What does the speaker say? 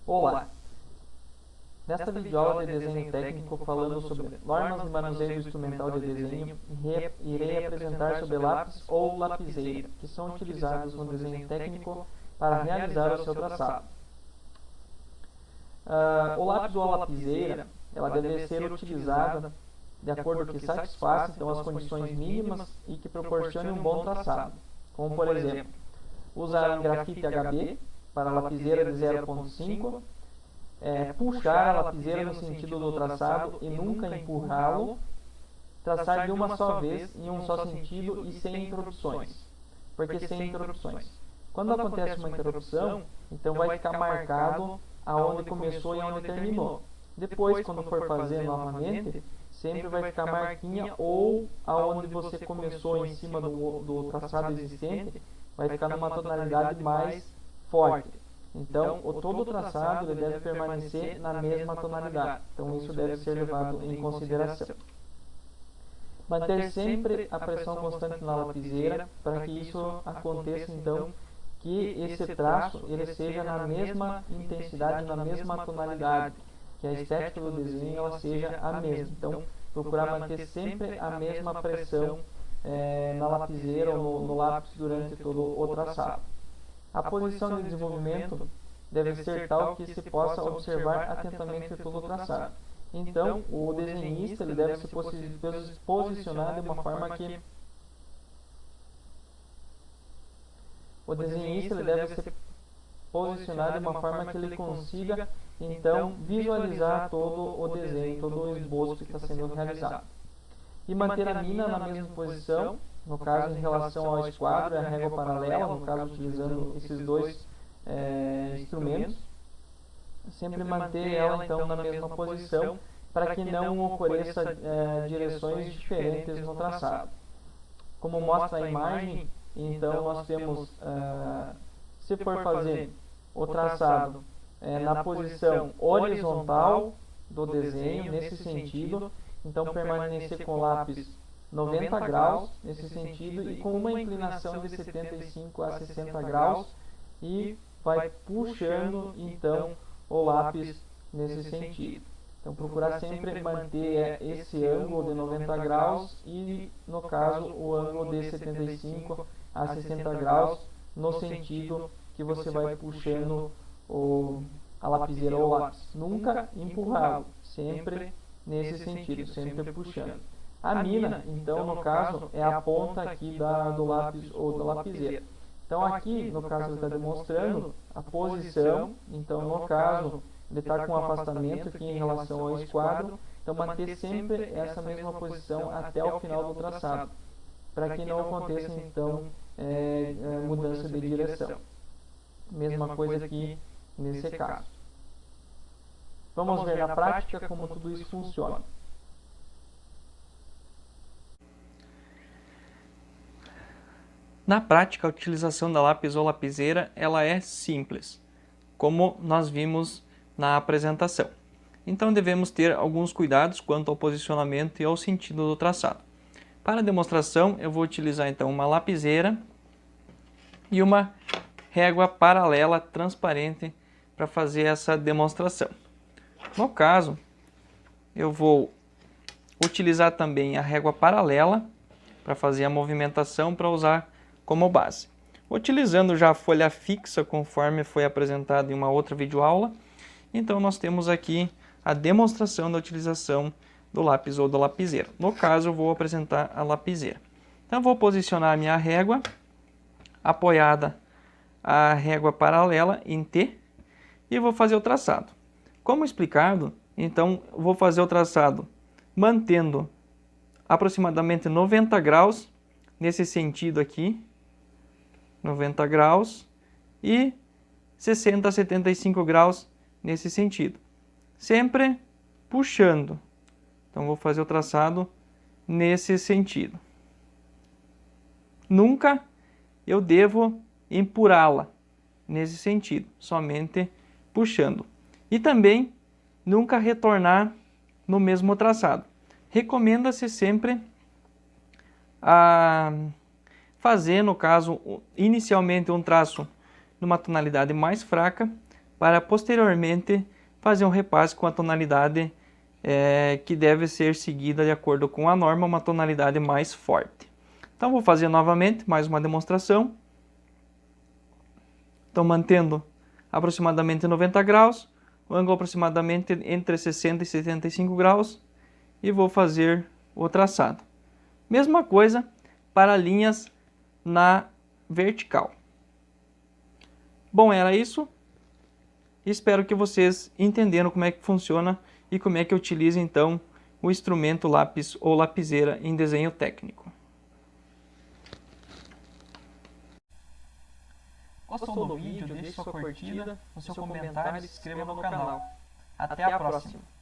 Olá! Nesta videoaula de desenho técnico falando sobre normas de manuseio instrumental de desenho, irei apresentar sobre lápis ou lapiseira, que são utilizados no desenho técnico para realizar o seu traçado. O lápis ou a lapiseira, ela deve ser utilizada de acordo que satisfaça então, as condições mínimas e que proporcione um bom traçado, como por exemplo, usar um grafite HB para a lapiseira de 0.5, puxar a lapiseira no sentido do traçado e nunca empurrá-lo, traçar de uma só vez em um só sentido e sem interrupções. Por que sem interrupções? Quando acontece uma interrupção, então vai ficar marcado aonde começou e aonde terminou. Depois, quando for fazer novamente, sempre vai ficar marquinha ou aonde você começou em cima do traçado existente, vai ficar numa tonalidade mais forte. Então, todo o traçado ele deve permanecer na mesma tonalidade. Então, isso deve ser levado em consideração. Manter sempre a pressão constante na lapiseira para que isso aconteça, então, que esse traço ele seja na mesma intensidade, na mesma tonalidade, que a estética do desenho ela seja a mesma. Então, procurar manter sempre a mesma pressão na lapiseira ou no lápis durante todo o traçado. A posição de desenvolvimento deve ser tal que se possa observar atentamente todo o traçado. Então, o desenhista ele deve se posicionar de uma forma que ele consiga então visualizar todo o desenho, todo o esboço que está sendo realizado. E manter a mina na mesma posição, no caso em relação ao esquadro e a régua paralela, no caso utilizando esses dois instrumentos, sempre manter ela então na mesma posição para que não ocorreça direções diferentes no traçado. Como mostra a imagem, então nós temos, se for fazer o traçado na posição horizontal do desenho, nesse sentido, então permanecer com o lápis 90 graus nesse sentido e com uma inclinação de 75 a 60 graus e vai puxando então o lápis nesse sentido. Então procurar sempre manter esse ângulo de 90 graus e no caso o ângulo de 75 a 60 graus no sentido que você vai puxando a lapiseira ou o lápis. Nunca empurrá-lo, sempre nesse sentido, sempre puxando. A mina, então, no caso, é a ponta aqui do lápis ou da lapiseira. Então, aqui, no caso, ele está demonstrando a posição. Então, no caso, ele está com um afastamento aqui em relação ao esquadro. Então, manter sempre essa mesma posição até o final do traçado, para que não aconteça, então, mudança de direção. Mesma coisa aqui nesse caso. Vamos ver na prática como tudo isso funciona. Na prática, a utilização da lápis ou lapiseira ela é simples, como nós vimos na apresentação. Então devemos ter alguns cuidados quanto ao posicionamento e ao sentido do traçado. Para a demonstração, eu vou utilizar então uma lapiseira e uma régua paralela transparente para fazer essa demonstração. No caso, eu vou utilizar também a régua paralela para fazer a movimentação para usar como base. Utilizando já a folha fixa conforme foi apresentado em uma outra videoaula, então nós temos aqui a demonstração da utilização do lápis ou da lapiseira. No caso, eu vou apresentar a lapiseira. Então, eu vou posicionar a minha régua apoiada à régua paralela em T e vou fazer o traçado. Como explicado, então, eu vou fazer o traçado mantendo aproximadamente 90 graus nesse sentido aqui, 90 graus e 60 a 75 graus nesse sentido. Sempre puxando. Então, vou fazer o traçado nesse sentido. Nunca eu devo empurrá-la nesse sentido, somente puxando. E também nunca retornar no mesmo traçado. Recomenda-se sempre fazer, no caso, inicialmente um traço numa tonalidade mais fraca, para posteriormente fazer um repasse com a tonalidade que deve ser seguida de acordo com a norma, uma tonalidade mais forte. Então vou fazer novamente mais uma demonstração. Então mantendo aproximadamente 90 graus, o ângulo aproximadamente entre 60 e 75 graus e vou fazer o traçado. Mesma coisa para linhas na vertical. Bom, era isso. Espero que vocês entenderam como é que funciona e como é que utiliza então o instrumento lápis ou lapiseira em desenho técnico. Gostou do vídeo? Deixe sua curtida, o seu comentário e se inscreva no canal. Até a próxima!